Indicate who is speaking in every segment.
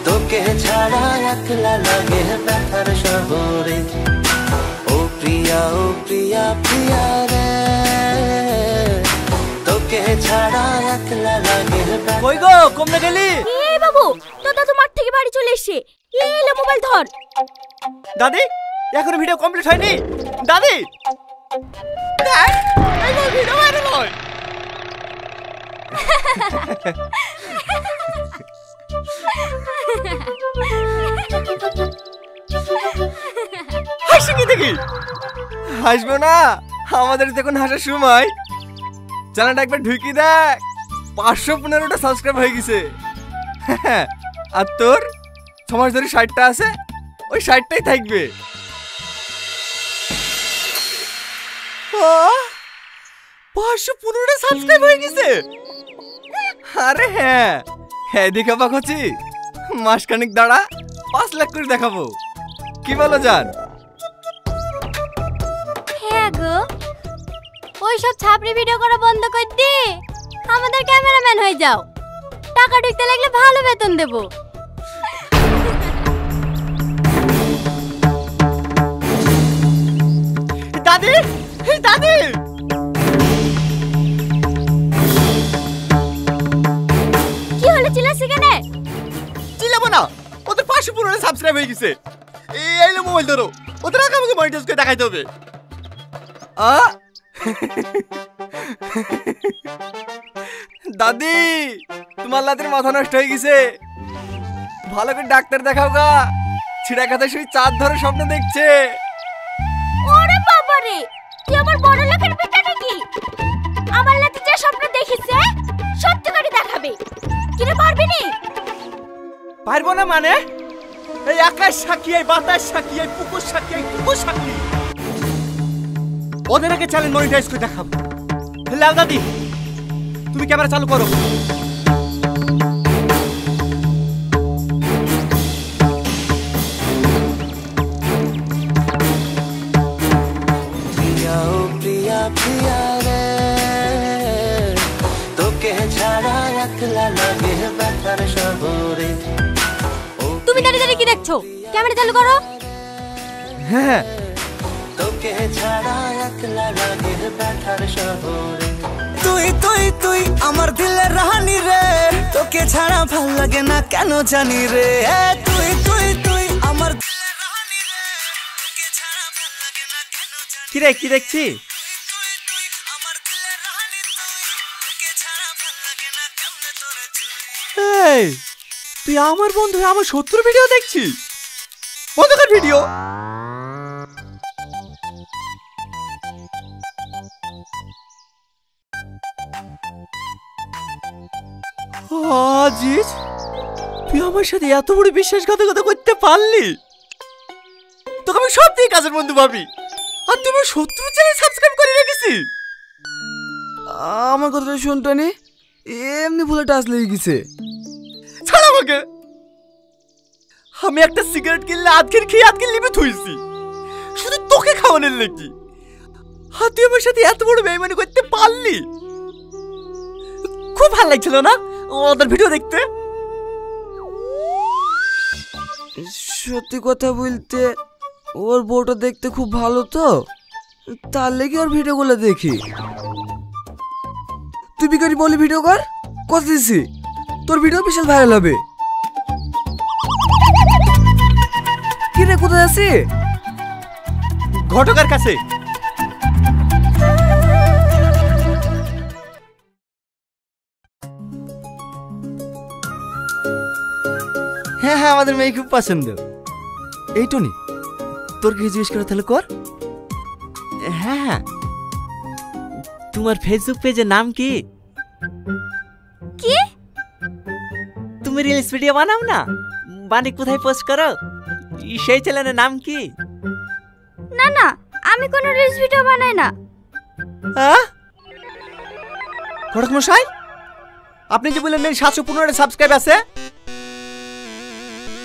Speaker 1: তোকে ছাড়া একলা লাগে ব্যথার শহরে ও প্রিয়া প্রিয়া রে তোকে ছাড়া একলা লাগে।
Speaker 2: কই গো কমনে গেলি?
Speaker 3: এই বাবু তোর দাদু মাঠ থেকে বাড়ি চলে এসেছে, এলে মোবাইল ধর।
Speaker 2: দাদি এখনো ভিডিও কমপ্লিট হয়নি। দাদি দেখ এই তো ভিডিও ভাইরাল হয়। হাসি কি দেখি? হাসবো না, আমাদের তখন হাসার সময়। চ্যানেলটা একবার ঢুকি দেখ, 515টা সাবস্ক্রাইব হয়ে গেছে। আর তোর 6 মাস ধরে 60টা আছে, ওই 60টাই থাকবে। 515টা সাবস্ক্রাইব হয়ে গেছে। আরে হ্যাঁ হ্যাঁ দেখাবা কচি, মাসখানিক দাঁড়া 5 লাখ করে দেখাবো। কি বলো জান?
Speaker 3: হ্যাঁ গো, ওই সব ছাপড়ি ভিডিও করা বন্ধ করে দি, আমাদের ক্যামেরাম্যান হয়ে যাও। টাকা ঢুকতে লাগলে ভালো বেতন দেব।
Speaker 2: দাদি দাদি
Speaker 3: কি হলো, চিল্লাছিস কেন?
Speaker 2: চিল্লাবো না, ওদের 515টা সাবস্ক্রাইব হয়ে গেছে। এই লো মোবাইল ধরো, ওদের আগে আমাকে মনিটাইজ করে দেখাইতে হবে। দাদি তোমার লাতের মাথা নষ্ট হয়ে গেছে, ভালো করে ডাক্তার দেখাও গা। ছিড়া খাতা শুই চাঁদ ধরে স্বপ্ন দেখছে।
Speaker 3: ওরে বাবা রে, তুই আমার বড় লোকের বেটা নাকি? আমার লাতে যে স্বপ্ন দেখিছে সত্যি করে দেখাবে। কিরে পারবি নি?
Speaker 2: পারবো না মানে? এই আকাশ সাক্ষী, এই বাতাস সাক্ষী, এই পুকুর সাক্ষী, এই কুকুর সাক্ষী, ওদের আগে চ্যানেল মনিটাইজ করে দেখাবো। লাও দাদি তুমি ক্যামেরা চালু করো।
Speaker 1: প্রিয়া রে তোকে ছাড়া একলা লাগে ব্যথার শহরে।
Speaker 3: তুমি দাঁড়িয়ে দাঁড়িয়ে কি দেখছো? ক্যামেরা চালু করো।
Speaker 2: হ্যাঁ
Speaker 1: তোকে ছাড়া একলা লাগে ব্যথার শহরে।
Speaker 4: তুই তুই তুই আমার দিলের রানী রে, তোকে ছাড়া ভাল লাগে না কেন জানি রে। তুই তুই তুই আমার দিলের রানী রে, তোকে ছাড়া ভাল লাগে না কেন জানি।
Speaker 2: কি রে কি দেখছি?
Speaker 4: তুই আমার দিলের রানী, তোকে ছাড়া ভাল লাগে না কেমনে তোরে তুই।
Speaker 2: এই তুই আমার বন্ধু হয়ে আমার শত্রুর ভিডিও দেখছিস? বন্ধ কর ভিডিও। আজিজ তুই আমার সাথে এত বড় বিশ্বাসঘাতকতা করতে পারলি? তোকে আমি সত্যিই কাজের বন্ধু ভাবি, আর তুই আমার শত্রু চ্যানেল সাবস্ক্রাইব করে রেখেছিস।
Speaker 5: আমার কথাটা শুনটানি, এমনি ভুলে টাচ লেগে গেছে।
Speaker 2: ছাড় আমাকে, আমি একটা সিগারেট কিনলে আজকের খেয়ে আজকের লিমে থুইছি শুধু তোকে খাওয়ানোর লেগে। আর তুই আমার সাথে এত বড় বেইমানি করতে পারলি? খুব ভালো লাগছিল না ওদের ভিডিও দেখতে?
Speaker 5: সত্যি কথা বলতে ওর বউটা দেখতে খুব ভালো, তো তার লেগে ওর ভিডিওগুলো দেখি। তুই বিকারি বলি ভিডিও কর, কথা দিছি তোর ভিডিও বিশাল ভাইরাল হবে। কি রে কোথায় আছি?
Speaker 2: ঘটকের কাছে। হ্যাঁ হ্যাঁ আমাদের মেয়ে খুব পছন্দ। এই টনি তোর কি জিজ্ঞেস করে তাহলে কর। হ্যাঁ হ্যাঁ তোমার ফেসবুক পেজের নাম কি?
Speaker 3: কি?
Speaker 2: তুমি রিলস ভিডিও বানাও না, বানিয়ে কোথায় পোস্ট করো, সেই চ্যানেলের নাম কি?
Speaker 3: না না, আমি কোনো রিলস ভিডিও বানাই না।
Speaker 2: ঘটক মশাই আপনি যে বললেন 715 সাবস্ক্রাইব আছে।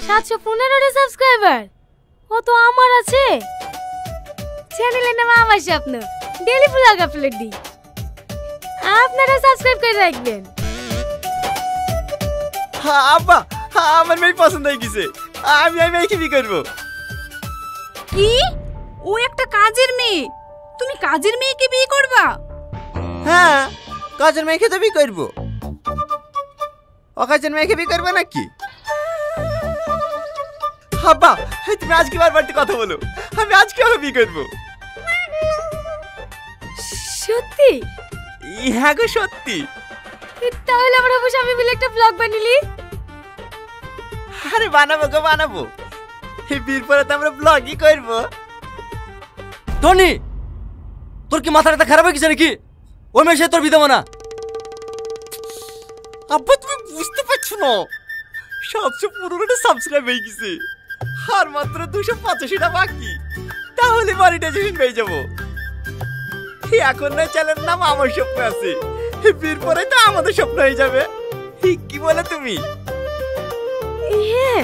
Speaker 3: 715 সাবস্ক্রাইবার ও তো আমার আছে। চ্যানেলের নাম আমার স্বপ্ন। ডেইলি ব্লগ আপলোড দিই, আপনারা সাবস্ক্রাইব করে রাখবেন।
Speaker 2: হ্যাঁ আব্বা, আমার মেয়ে পছন্দ হয়ে গেছে, আমি মেয়েকে বিয়ে করবো।
Speaker 6: কি? ও একটা কাজের মেয়ে, তুমি কাজের মেয়েকে বিয়ে করবা?
Speaker 2: হ্যাঁ, কাজের মেয়েকে তো বিয়ে করবো। অকাজের মেয়েকে বিয়ে করবো নাকি? আব্বা, তুমি আজকে বারবার কথা বলো, আমি আজকে ওকে বিয়ে করবো।
Speaker 3: সত্যি?
Speaker 2: হ্যাঁ গো সত্যি।
Speaker 3: তাহলে আমরা হবো স্বামী মিলে একটা ব্লগ বানালি।
Speaker 2: আরে বানাবো গো বানাবো, এই বিয়ের পরে তো আমরা ব্লগই করবো। টনি, তোর কি মাথাটা খারাপ হয়ে গেছে নাকি? ওই মেয়ে সে তোর বিয়ে দেবো না। আব্বা তুমি বুঝতে পারছো না, 715টা সাবস্ক্রাইব হয়ে গেছে, আর মাত্র 285টা বাকি, তাহলে মনিটাইজেশন পেয়ে যাবো। এখন না চ্যানেল নাম আমার স্বপ্ন আছে, বিয়ের পরে তো আমাদের স্বপ্ন হয়ে যাবে। কি বলে তুমি?
Speaker 3: হ্যাঁ,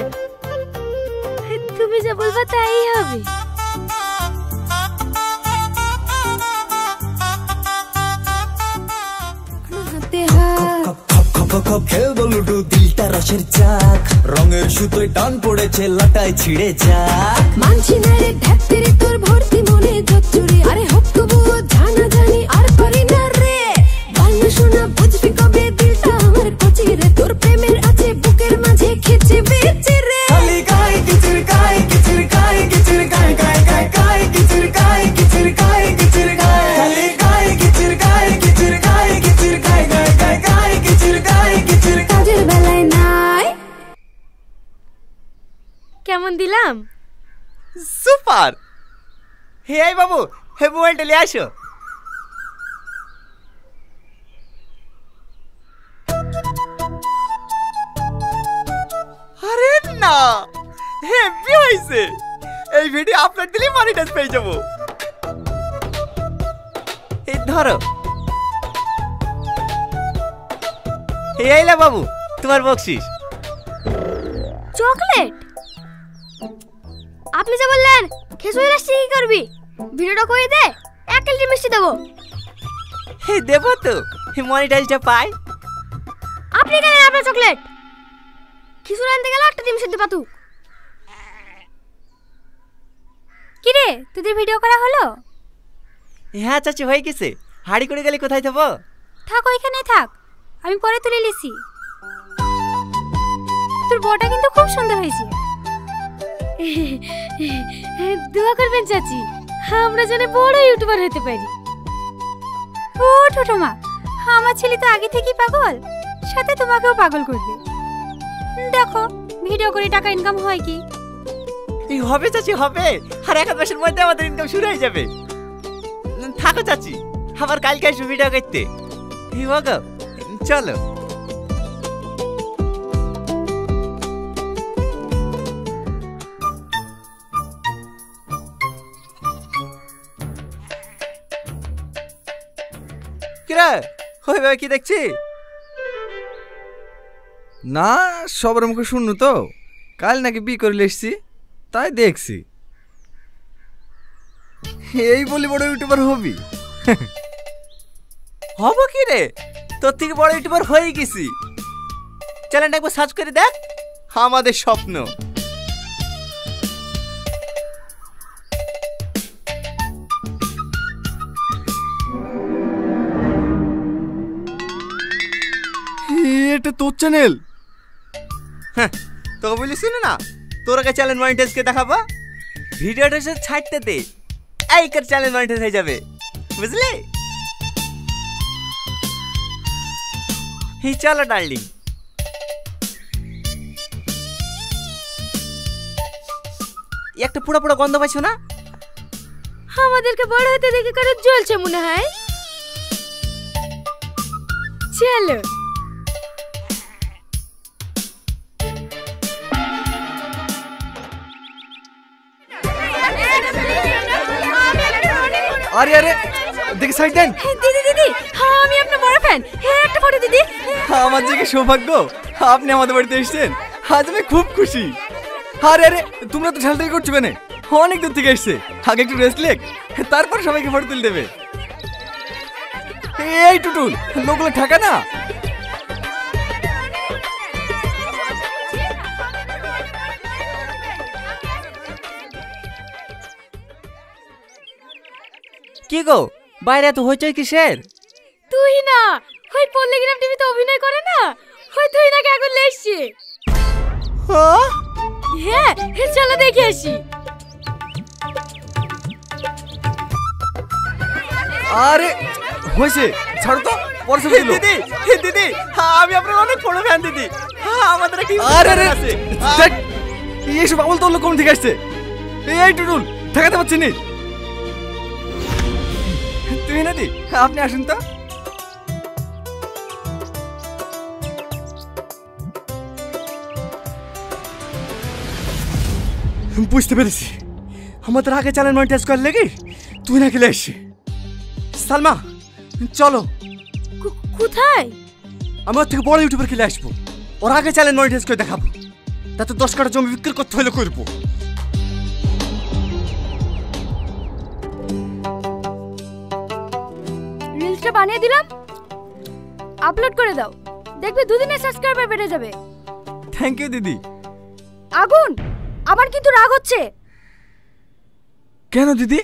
Speaker 3: তুমি যা বলবা তাই হবে।
Speaker 4: খেলবো লুডু, দিলটা রসের চাক, রঙের সুতোয় টান পড়েছে, লাটায় ছিঁড়ে যাক।
Speaker 7: মানছি না রে ঢাকতেরে তোর ভর্তি মনে জচ্চুরে, আরে হোক তবুও জানা জানি আর পারি না রে। বাংলা শোনা বুঝবি কবে, দিলটা আমার কচি রে, তোর প্রেমের আছে বুকের মাঝে খেচে বেচে রে।
Speaker 4: খালি গায় কিচির গায় কিচির গায় কিচির গায় গায় গায় গায় কিচির গায় কিচির গায় কিচির গায়, খালি গায় কিচির গায় কিচির গায় কিচির গায় গায় গায় গায় কিচির গায় কিচির গায়।
Speaker 7: কাজের বেলায় নাই।
Speaker 3: কেমন দিলাম?
Speaker 2: সুপার। হে আই বাবু, হে মোবাইলটা নিয়ে আসো। আরে না, হেভি হয়েছে, এই ভিডিও আপলোড দিলে মনিটাইজ পেয়ে যাবো। এই ধরো, এই আইলা বাবু তোমার বকশিস।
Speaker 3: চকলেট? আপনি যা বললেন খেসুরি লাস্টি কি করবি? ভিডিওটা করে দে, 1 কেজি মিষ্টি দেবো।
Speaker 2: হে দেবো তো, মনিটাইজটা পাই।
Speaker 3: আপনি কেন আপনার চকলেট? খিচুড়ি আনতে গেলে 1টা ডিম সিদ্ধ পাতু। কি রে, তোদের ভিডিও করা হলো?
Speaker 2: হ্যাঁ চাচি হয়ে গেছে, হাড়ি করে গেলে কোথায় যাবো?
Speaker 3: থাক ওইখানেই থাক, আমি পরে তুলে লিছি। তোর বউটা কিন্তু খুব সুন্দর হয়েছে। দোয়া করবেন চাচি, আমরা যেন বড় ইউটিউবার হতে পারি। ও ছোটমা, আমার ছেলে তো আগে থেকেই পাগল, সাথে তোমাকেও পাগল করবে। দেখো ভিডিও করে টাকা ইনকাম হয় কি?
Speaker 2: হবে চাচি হবে, আর 1 মাসের মধ্যে আমাদের ইনকাম শুরু হয়ে যাবে। থাকো চাচি, আবার কালকে আসবো ভিডিও করতে। চলো। কিরা হয়ে ভাই কি দেখছি?
Speaker 8: না, সবার মুখে শুনু তো, কাল নাকি বিয়ে করে এসছি, তাই দেখছি। এই বলি বড় ইউটিউবার হবি?
Speaker 2: হব কি রে, তোর থেকে বড় ইউটিউবার হয়ে গেছি। চ্যানেলটা একবার সার্চ করে দেখ, আমাদের স্বপ্ন।
Speaker 8: এটা তোর চ্যানেল?
Speaker 2: হ্যাঁ, তোকে বলিস না, তোর আগে চ্যানেল মনিটাইজকে দেখাবো, ভিডিওটা ছাড়তে দে, এই কার চ্যানেল মনিটাইজ হয়ে যাবে, বুঝলি? চলো ডার্লিং। একটা পুরো পুরো গন্ধ পাইছো না?
Speaker 3: আমাদেরকে বড় হতে দেখে কারো জ্বলছে মনে হয়। চলো।
Speaker 8: আরে আরে দেখি সাইড দেন।
Speaker 3: দিদি দিদি, আমি আপনার বড় ফ্যান, একটা ফটো দিদি।
Speaker 8: আমার যে সৌভাগ্য, আপনি আমাদের বাড়িতে এসেছেন, আজ আমি খুব খুশি। আরে আরে তোমরা তো ঝালটাই করছো কেন? অনেক দূর থেকে এসছে, আগে একটু রেস্ট লেক, তারপর সবাইকে ফটো তুলে দেবে।
Speaker 2: এই টুটুল, লোকগুলো ঠেকা না।
Speaker 8: কি গো, বাইরে এত হইচই কিসের?
Speaker 3: তুই না, ওই পল্লীগ্রাম টিভিতে অভিনয় করে না, ওই তুই নাকি এখন লেসছে। হ্যাঁ, চলো দেখে আসি।
Speaker 2: আরে হয়েছে, ছাড়ো তো।
Speaker 8: দিদি, দিদি, আমি আপনার অনেক বড় ফ্যান দিদি। আমাদের একটা
Speaker 2: আরে আরে দেখ, এইসব আবল তোর লোক কোন থেকে আসছে? এই টুটুল, ঠেকাতে পারছি নি। তুই না দি, আপনি আসুন তো। বুঝতে পেরেছি, আমাদের আগে চ্যানেল মনিটাইজ করার লেগে তুই না গেলে আসছি। সালমা চলো।
Speaker 3: কোথায়?
Speaker 2: আমার থেকে বড় ইউটিউবার খেলে আসবো, ওর আগে চ্যানেল মনিটাইজ করে দেখাবো, তাতে 10 কাঠা জমি বিক্রি করতে হলে করবো।
Speaker 3: রিলসটা বানিয়ে দিলাম, আপলোড করে দাও, দেখবে দুদিনে সাবস্ক্রাইবার বেড়ে যাবে।
Speaker 2: থ্যাংক ইউ দিদি।
Speaker 3: আগুন, আমার কিন্তু রাগ হচ্ছে।
Speaker 2: কেন দিদি,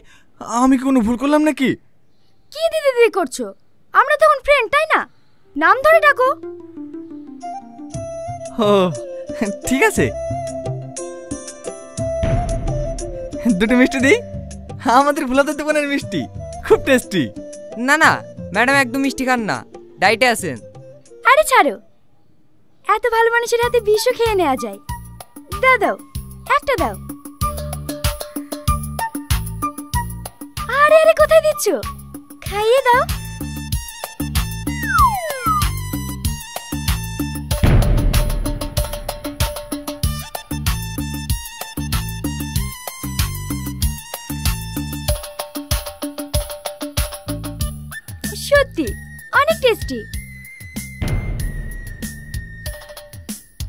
Speaker 2: আমি কি কোনো ভুল করলাম নাকি?
Speaker 3: কি দিদি দিদি করছো? আমরা তখন ফ্রেন্ড, তাই না? নাম ধরে ডাকো।
Speaker 2: ও ঠিক আছে, দুটো মিষ্টি দিই। আমাদের ভোলাতে দোকানের মিষ্টি খুব টেস্টি।
Speaker 8: না না ম্যাডাম, একদম মিষ্টি খান না, ডাইটে আছেন।
Speaker 3: আরে ছাড়ো, এত ভালো মানুষের হাতে বিষও খেয়ে নেওয়া যায়। দাও দাও, একটা দাও। আরে আরে কোথায় দিচ্ছ? খাইয়ে দাও। সত্যি অনেক টেস্টি।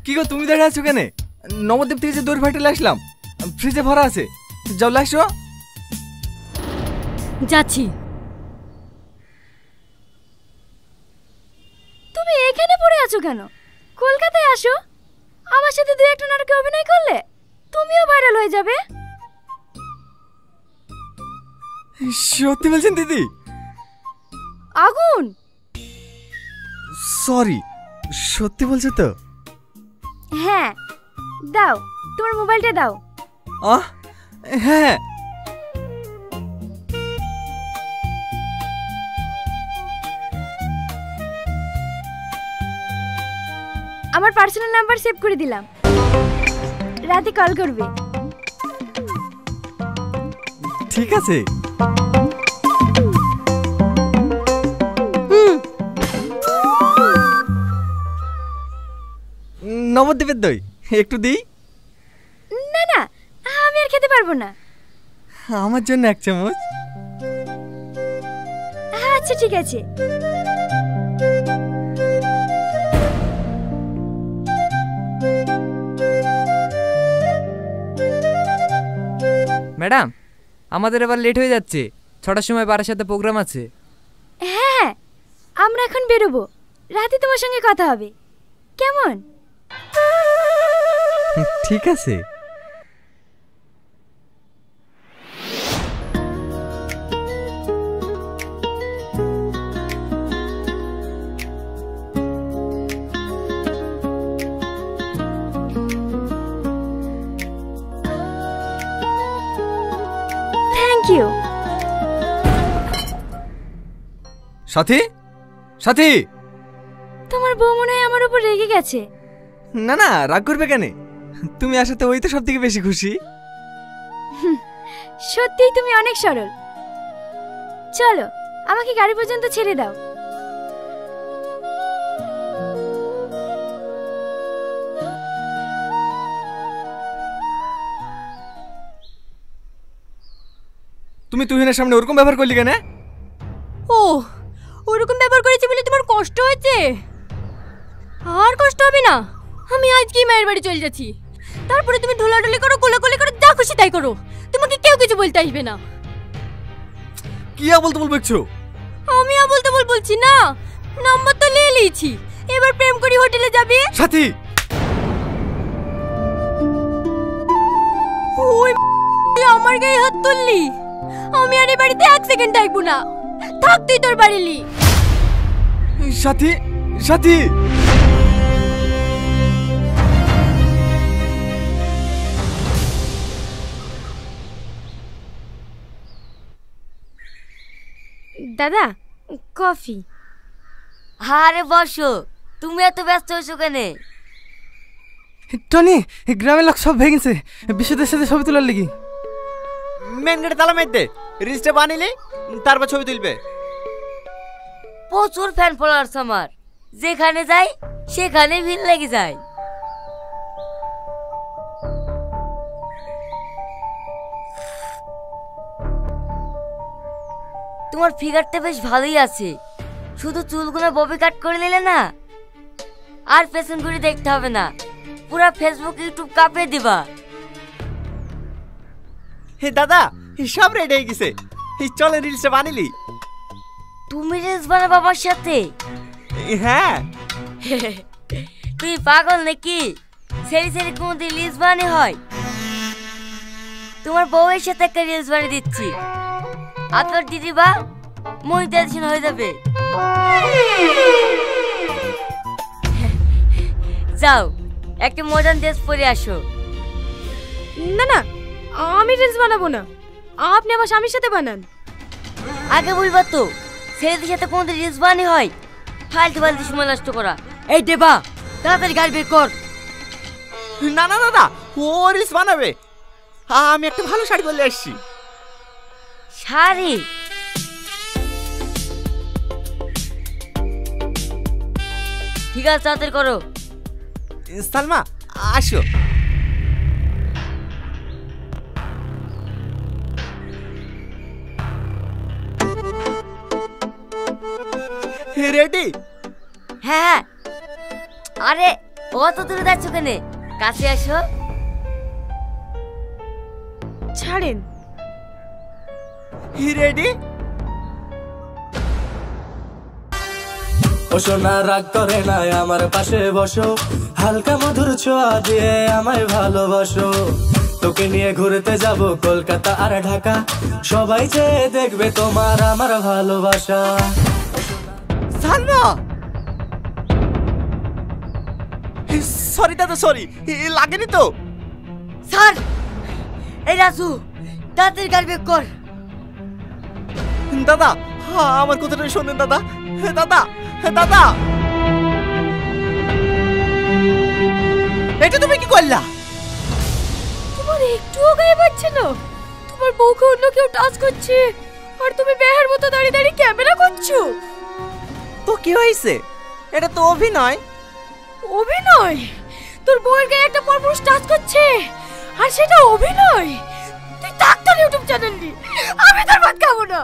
Speaker 2: কি গো, তুমি দাঁড়িয়ে আছো কেন? নবদ্বীপ থেকে যে দই ফাটিয়ে আসলাম, ফ্রিজে ভরা আছে, যাও লাসো।
Speaker 3: যাচ্ছি। তুমি এখানে পড়ে আছো কেন? কলকাতায় আসো, আমার সাথে দুই একটা নাটকে অভিনয় করলে তুমিও ভাইরাল হয়ে যাবে।
Speaker 2: সত্যি বলছেন দিদি?
Speaker 3: আগুন,
Speaker 2: সরি, সত্যি বলছো তো?
Speaker 3: হ্যাঁ দাও, তোমার মোবাইলটা দাও।
Speaker 2: হ্যাঁ,
Speaker 3: আমার পার্সোনাল নাম্বার সেভ করে দিলাম, রাতে কল করবে।
Speaker 2: ঠিক আছে। নবদ্বীপের দই একটু দিই।
Speaker 3: না না, আমি আর খেতে পারবো না।
Speaker 2: আমার জন্য 1 চামচ।
Speaker 3: আচ্ছা ঠিক আছে।
Speaker 8: ম্যাডাম, আমাদের এবার লেট হয়ে যাচ্ছে, 6টার সময় বাড়ির সাথে প্রোগ্রাম আছে।
Speaker 3: হ্যাঁ, আমরা এখন বেরোবো, রাতে তোমার সঙ্গে কথা হবে, কেমন?
Speaker 2: ঠিক আছে।
Speaker 3: Thank you.
Speaker 2: সাথী, সাথী।
Speaker 3: তোমার বউ মনে হয় আমার উপর রেগে গেছে।
Speaker 2: না না, রাগ করবে কেন? তুমি আসাতে ওই তো সব থেকে বেশি খুশি।
Speaker 3: সত্যিই তুমি অনেক সরল। চলো, আমাকে গাড়ি পর্যন্ত ছেড়ে দাও।
Speaker 2: তুমি তুহিনের সামনে ওরকম ব্যবহার করলি কেন?
Speaker 3: ও, ওরকম ব্যবহার করেছে বলে তোমার কষ্ট হয়েছে? আর কষ্ট হবে না, আমি আজকেই মায়ের বাড়ি চলে যাচ্ছি। তারপরে তুমি ঢোলাঢুলি করো, কোলাকুলি করো, যা খুশি তাই করো, তোমাকে কেউ কিছু বলতে আসবে না।
Speaker 2: কি বলতে বলছো?
Speaker 3: আমি বলতে পাগল বলছি না, নাম্বার তো নিয়ে নিয়েছি, এবার প্রেম করি হোটেলে যাবি।
Speaker 2: সাথী
Speaker 3: ওই আমার গায়ে হাত তুললি, আমি আর এই বাড়িতে 1 সেকেন্ড থাকবো না, থাক তুই তোর বাড়িলি।
Speaker 2: সাথী সাথী
Speaker 3: দাদা কফি।
Speaker 9: আরে বসো, তুমি এত ব্যস্ত হয়েছো কেন?
Speaker 8: টনি, গ্রামের লোক সব ভেঙেছে বিশুদের সাথে ছবি তোলার লিগি।
Speaker 2: মেন গেটে তালা মার দে, রিলসটা বানিলে তারপর ছবি তুলবে।
Speaker 9: প্রচুর ফ্যান ফলোয়ার্স আমার, যেখানে যাই সেখানে ভিড় লেগে যায়। তোমার ফিগারটা বেশ ভালোই আছে, শুধু চুলগুলো ববি কাট করে নিলে না, আর পেছন ঘুরে দেখতে হবে না, পুরো ফেসবুক ইউটিউব কাঁপিয়ে দিবা।
Speaker 2: হে দাদা, সব রেডি হয়ে গেছে, চলে রিলসটা বানিলি।
Speaker 9: তুমি রিলস বানা বাবার সাথে?
Speaker 2: হ্যাঁ।
Speaker 9: তুই পাগল নাকি? সেরি সেরি কোনদিন রিলস বানানো হয়? তোমার বউয়ের সাথে একটা রিলস বানিয়ে দিচ্ছি, আপনার দিদি বা মনিটাইজেশন হয়ে যাবে। যাও একটা মডার্ন ড্রেস পরে আসো।
Speaker 3: না না, আমি রিলস বানাবো না, আপনি আমার স্বামীর সাথে বানান।
Speaker 9: আগে বলবা তো, ছেলেদের সাথে কোনদিন রিলস বানানো হয়? ফালতু ফালতু সময় নষ্ট করা। এই দেবা, তাড়াতাড়ি গাড়ি বের কর।
Speaker 2: না না দাদা, ও রিলস বানাবে, আমি একটা ভালো শাড়ি পরে আসছি।
Speaker 9: শাড়ি? ঠিক আছে, তাড়াতাড়ি করো।
Speaker 2: সালমা আসো। রেডি?
Speaker 9: হ্যাঁ। আরে অত দূরে যাচ্ছ কেন, কাছে আসো।
Speaker 3: ছাড়েন।
Speaker 2: রেডি?
Speaker 4: ও সোনা রাগ করে না, আমার পাশে বসো, হালকা মধুর ছোঁয়া দিয়ে আমায় ভালোবাসো। তোকে নিয়ে ঘুরতে যাব কলকাতা আর ঢাকা, সবাই যে দেখবে তোমার আমার ভালোবাসা।
Speaker 2: সালমা, সরি দাদা, সরি, লাগেনি তো।
Speaker 9: স্যার, এই রাজু, তাড়াতাড়ি গাড়ি বের কর।
Speaker 2: দাদা, আমার কথাটা শোনেন দাদা। দাদা দাদা, এটা তুমি কি করলা?
Speaker 3: তোমার একটুও গায়ে বাজছে না? তোমার বউকে অন্য কেউ টাচ করছে আর তুমি বেহার মতো দাঁড়িয়ে দাঁড়িয়ে ক্যামেরা করছো।
Speaker 2: তো কি হয়েছে? এটা তো অভিনয়।
Speaker 3: অভিনয়? তোর বউয়ের গায়ে একটা পরপুরুষ টাচ করছে আর সেটা অভিনয়? তুই ডাক্তার ইউটিউব চ্যানেল নি, আমি তোর ভাত খাবো না।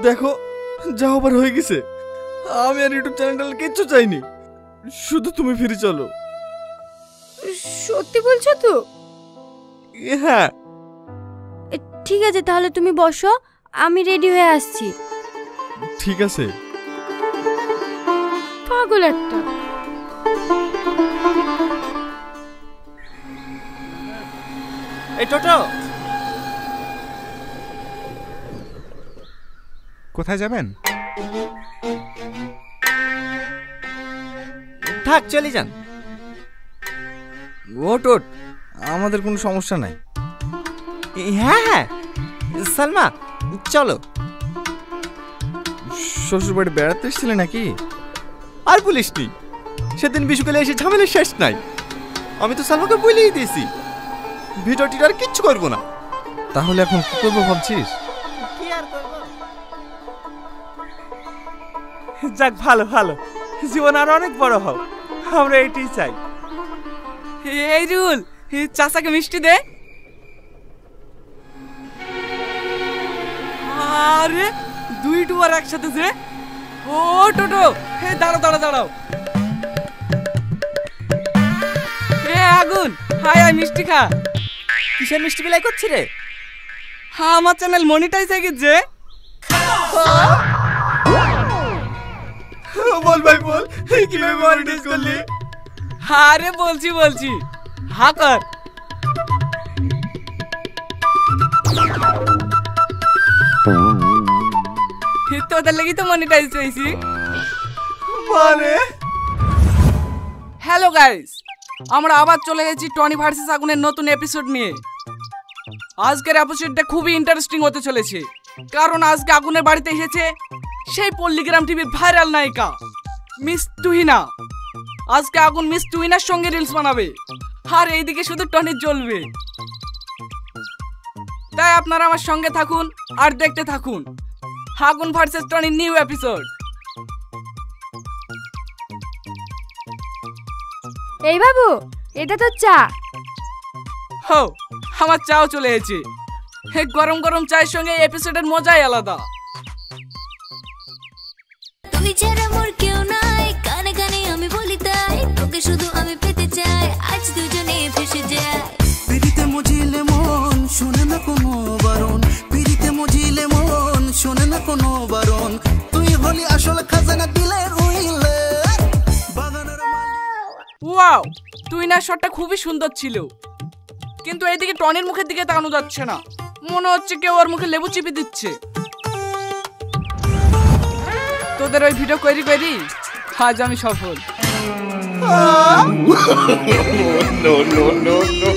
Speaker 2: দেখো, যা হবার হয়ে গেছে, আমি আর ইউটিউব চ্যানেলটা কিচ্ছু চাইনি, শুধু তুমি ফিরে চলো।
Speaker 3: সত্যি বলছো তো?
Speaker 2: হ্যাঁ।
Speaker 3: ঠিক আছে, তাহলে তুমি বসো, আমি রেডি হয়ে আসছি।
Speaker 2: ঠিক আছে।
Speaker 3: পাগল একটা।
Speaker 2: এই টোটো,
Speaker 8: কোথায় যাবেন?
Speaker 2: থাক, চলে যান।
Speaker 8: ওট ওট, আমাদের কোনো সমস্যা নাই।
Speaker 2: হ্যাঁ হ্যাঁ, সালমা চলো।
Speaker 8: শ্বশুর বাড়ি বেড়াতে এসেছিলে নাকি?
Speaker 2: আর বলিসনি, সেদিন বিশুকালে এসে ঝামেলা শেষ নাই। আমি তো সালমাকে বলেই দিয়েছি ভিডিওটির আর কিচ্ছু করবো না।
Speaker 8: তাহলে এখন কি করবো ভাবছিস?
Speaker 2: কি আর করবো? যাক, ভালো ভালো, জীবন আর অনেক বড় হোক, আমরা এটাই চাই।
Speaker 6: এই রুল, চাচাকে মিষ্টি দে। আরে দুই টুয়ার একসাথে যে। ও টোটো, দাঁড়াও দাঁড়াও দাঁড়াও।
Speaker 5: আগুন, হাই আই মিষ্টি খা।
Speaker 2: কিসের মিষ্টি বিলাই করছি রে?
Speaker 5: হ্যাঁ আমার চ্যানেল মনিটাইজ হয়ে গেছে।
Speaker 2: বল ভাই বল, কিভাবে মনিটাইজ করলি?
Speaker 5: আরে বলছি হা কর। তোদের লাগি তো মনিটাইজ হয়েছি
Speaker 2: মানে
Speaker 5: হ্যালো গাইস, আমরা আবার চলে গেছি টনি ভার্সেস আগুনের নতুন এপিসোড নিয়ে। আজকের এপিসোডটা খুবই ইন্টারেস্টিং হতে চলেছে, কারণ আজকে আগুনের বাড়িতে এসেছে সেই পল্লীগ্রাম টিভির ভাইরাল নায়িকা মিস তুহিনা। আজকে আগুন মিস তুহিনার সঙ্গে রিলস বানাবে, আর এইদিকে শুধু টনি জ্বলবে। তাই আপনারা আমার সঙ্গে থাকুন আর দেখতে থাকুন আগুন ভার্সেস টনির নিউ এপিসোড।
Speaker 3: এই বাবু, এটা তো চা।
Speaker 5: হো, আমার চাও চলে এসেছে। গরম গরম চায়ের সঙ্গে এপিসোডের মজাই আলাদা।
Speaker 7: তুই ছাড়া মোর কেউ নাই, কানে কানে আমি বলি তাই, তোকে শুধু আমি পেতে চাই, আজ দুজনে ফেসে যাই।
Speaker 4: পিড়িতে মজিলে মন শোনে না কোনো বারণ, পিড়িতে মজিলে মন শোনে না কোনো বারণ, তুই হলি আসল খাজানা দিলে উইলে বাগানের
Speaker 5: ওয়াও, তুহিনার শটটা খুবই সুন্দর ছিল, কিন্তু এইদিকে টনির মুখের দিকে তাকানো যাচ্ছে না। মনে হচ্ছে কেউ ওর মুখে লেবু চিপে দিচ্ছে। তোদের ওই ভিডিও করি আজ আমি সফল।
Speaker 1: No, no, no, no.